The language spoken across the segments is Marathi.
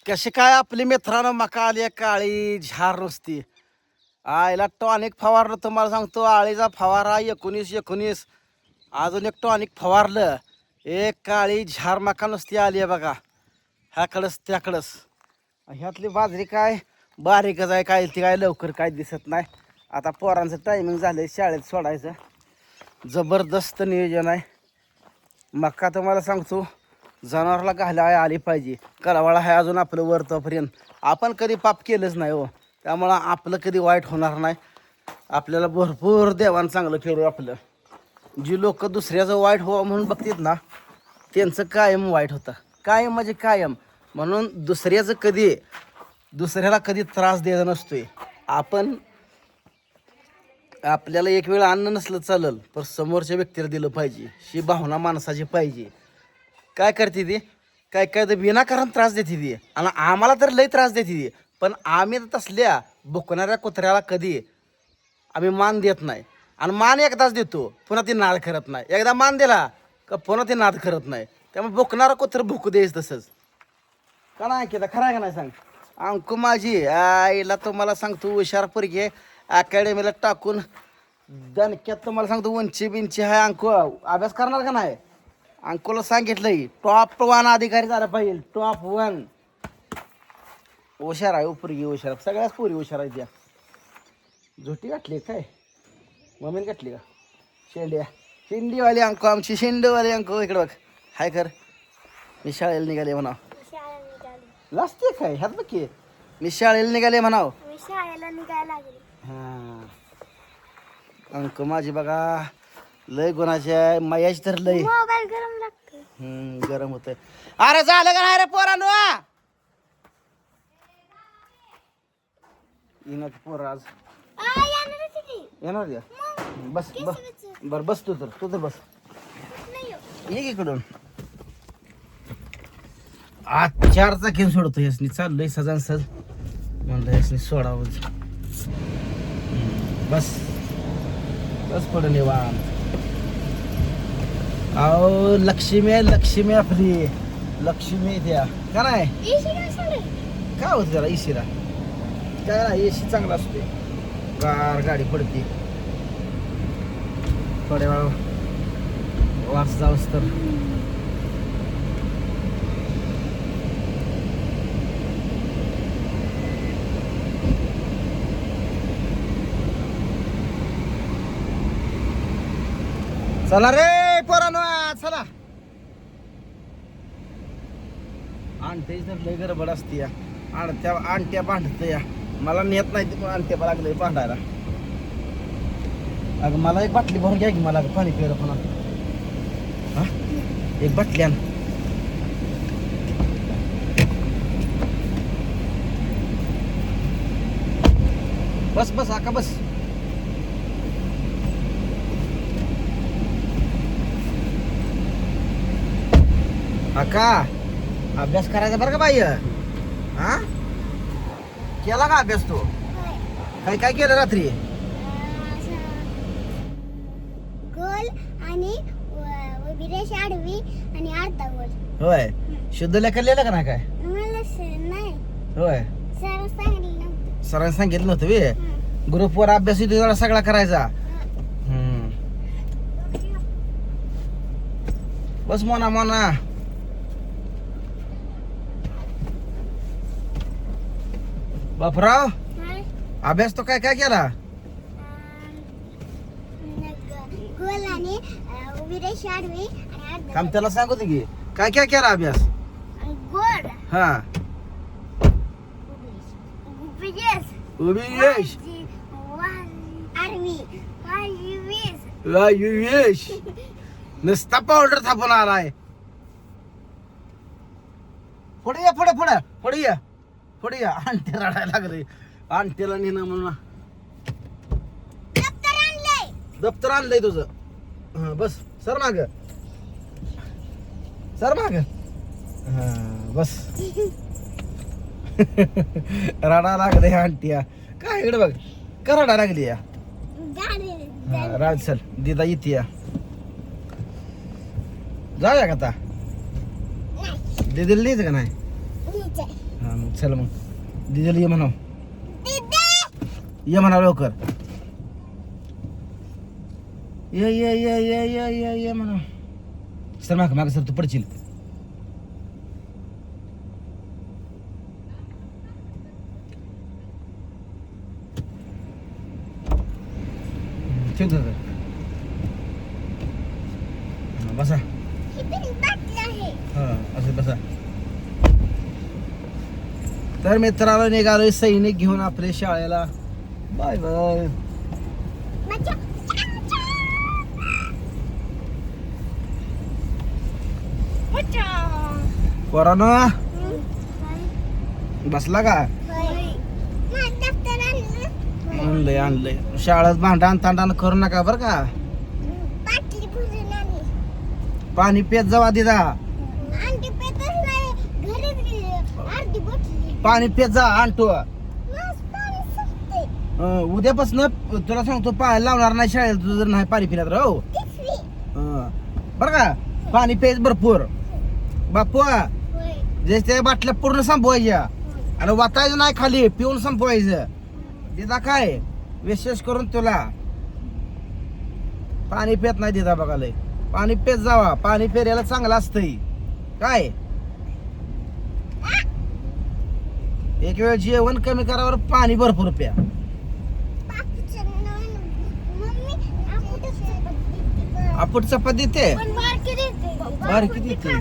कशी काय आपली मित्रांनो मका आली काळी झार नुसती आईला टॉनिक फवारलं तुम्हाला सांगतो आळीचा फवारा 19 अजून एक टॉनिक फवारलं एक काळी झार मका नुसती आली आहे बघा ह्याकडंच त्याकडंच ह्यातली बाजरी काय बारीकच आहे काय ती काय लवकर काय दिसत नाही आता पोरांचं टायमिंग झालं शाळेत सोडायचं जबरदस्त नियोजन आहे मका तुम्हाला सांगतो जनावरला घालाय आली पाहिजे कलावाळा आहे अजून आपलं वरतोपर्यंत आपण कधी पाप केलंच नाही हो त्यामुळं आपलं कधी वाईट होणार नाही आपल्याला भरपूर देवानं चांगलं केलं आपलं जी लोक दुसऱ्याचं वाईट व्हावं म्हणून बघतात ना त्यांचं कायम वाईट होतं कायम म्हणजे कायम म्हणून दुसऱ्याला कधी त्रास द्यायचा नसतोय आपण आपल्याला एक वेळ अन्न नसलं चालेल पण समोरच्या व्यक्तीला दिलं पाहिजे ही भावना माणसाची पाहिजे काय करते ती काय काय तर विनाकारण त्रास देते ती आणि आम्हाला तर लई त्रास देते ती पण आम्ही तसल्या बुकणाऱ्या कुत्र्याला कधी आम्ही मान देत नाही आणि मान एकदाच देतो पुन्हा ती नाद करत नाही एकदा मान दिला का पुन्हा ती नाद करत नाही त्यामुळे बुकणारा कुत्र भुकू द्यायच तसंच का नाही केलं खरं आहे का नाही सांग अंकू माझी आईला तुम्हाला सांगतो हुशार पोरगी अकॅडमीला टाकून दणक्यात तुम्हाला सांगतो उंची बिंची आहे अंकू अभ्यास करणार का नाही अंकुला सांगितलंय टॉप 1 अधिकारी झाला पाहिजे टॉप 1 हुशार आहे पोरगी हुशार सगळ्याच पोरी हुशार आहे त्या झोटी गाठली काय मम्मीने गाठली का शेंडीवाली अंकू आमची शेंडीवाली अंकू इकडे बघ हाय कर मी शाळेला निघाले म्हणाव लाजते काय ह्यात बघ की मी शाळेला निघाले म्हणाव हां अंकू माझी बघा लय गुणाची आहे मायाची तर लय गरम लागतं गरम होतंय अरे झालं का नाही रे पोरांनो येणार पोर आज येणार द्या बस बर बस तू तर बस ये इकडून आज 4 चाकीन सोडतो यासनी चाललंय सजान सज म्हणलं यासनी सोडावं बस बस पडून निवांत अहो लक्ष्मी आपली लक्ष्मी द्या का नाही काय होतं त्याला इशिरा काय नाही एसी चांगला असते कार गाडी पडते थोड्या वेळा वास जाऊस तर चला रे पोरांनो चला आणते तर लय गडबड असते या आणत्या भांडत या मला नेत नाही ते आणत्या लागले भांडायला अगं मला एक बाटली भरून घ्या की मला पाणी प्यायला पुन्हा हा एक बाटली आण बस आका बस आका अभ्यास करायचा बरं का बाई हा केला का अभ्यास तू काय काय केलं रात्री गोल आणि उभी रेष आडवी आणि अर्धा गोल होय शुद्ध लेखन लिहिलं का नाही काय मला नाही होय सर सांगितलं नव्हतं सरांनी सांगितलं नव्हतं वे ग्रुपवर अभ्यास तुझा सगळा करायचा बस मोना बापराव अभ्यास तो काय काय केला गोल आणि उभी रेष आडवी आणि अर्धा काम त्याला सांगू दे की काय काय केला अभ्यास गोल हा उभी रेष उभी यश आडवी यश नुसता पावडर थापून आलाय पुढे या आणते रडायला लागले आणतेला नेणं म्हणून दप्तर आणलंय तुझं हा बस सर माग हा बस रडा लागले आणत्या काय इकडे बघ का रडा लागली या राज चल दिदा येते या जाऊया का आता दीदीला लिहायचं का नाही हा मग चल मग दिदीला ये म्हणाव ये म्हणाव लवकर ये म्हणाव सर माग सर तू पडशील ठेव बसा हा असं बसा तर मित्रांनो निघालोय सैनिक घेऊन आपल्या शाळेला बाय बाय पोरांनो बसला का आणलंय शाळेत भांडण तांडण करू नका बर का पाणी पेत जावा दिदा पाणी पेत जा आणतो उद्यापासून तुला सांगतो पाहायला लावणार नाही शाळेत तू जर नाही पाणी पिण्यात राहू बर का पाणी पेज भरपूर बापू जे ते बाटल्या पूर्ण संपवायच्या आणि वाचायचं नाही खाली पिऊन संपवायचं दिदा काय विशेष करून तुला पाणी पेत नाही दिदा बघायला पाणी पेत जावा पाणी पेरायला चांगलं असतंय काय एक वेळ जेवण कमी करावर पाणी भरपूर प्या आपण चपात देते बारकी देते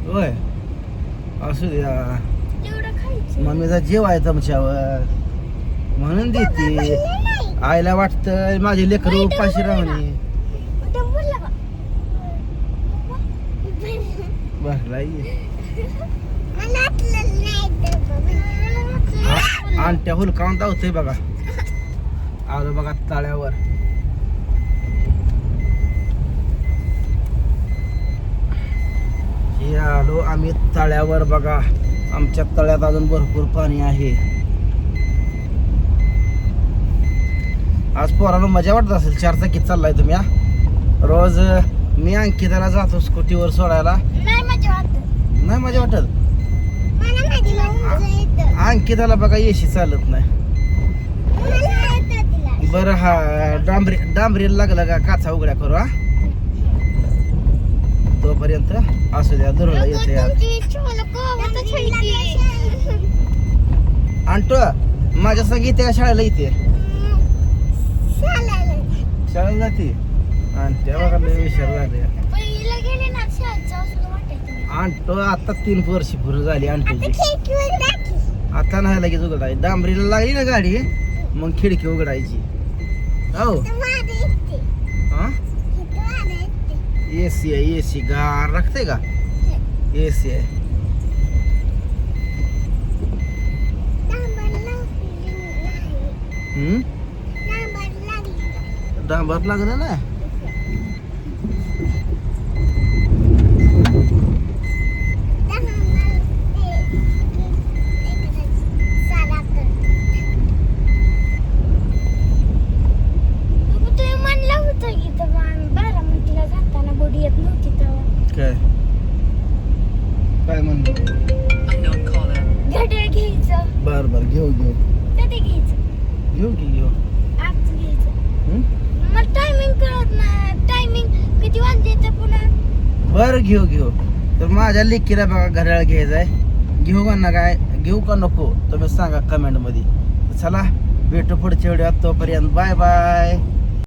होय असू द्या मम्मीचा जीव आहे तुमच्यावर म्हणून देते आईला वाटतं माझे लेकरं उपाशी राहणे आणत्या हुलकावून धावतोय बघा आलो बघा तळ्यावर हे आलो आम्ही तळ्यावर बघा आमच्या तळ्यात अजून भरपूर पाणी आहे आज पोरांनो मजा वाटत असेल 4 चाकीत चाललाय तुम्ही रोज मी अंकिताला जातो स्कूटीवर सोडायला नाही मजा वाटत अंकिताला बघा एसी चालत नाही बरं हा डांबरीला लागला का काचा उघड्या करू हा तोपर्यंत असू द्या दुर्गा येते आणतो माझ्या संग इथे शाळेला इथे शाळेला जाते आणि त्या बघा लय विचार झाले आणतो आता 3 वर्ष पूर्ण झाली आणतो आता नाही लगेच उघडायची डांबरीला लागली ना गाडी मग खिडकी उघडायची हो हा एसी आहे एसी गार राखते का एसी आहे डांबर लागलं ना काय म्हणतो बर बर घेऊ घेऊ घेऊ बर घेऊ तर माझ्या लेकीला बघा घड्याळ घ्यायचंय घेऊ का ना काय घेऊ का नको तुम्ही सांगा कमेंट मध्ये चला भेटू पुढच्या व्हिडिओत तोपर्यंत बाय बाय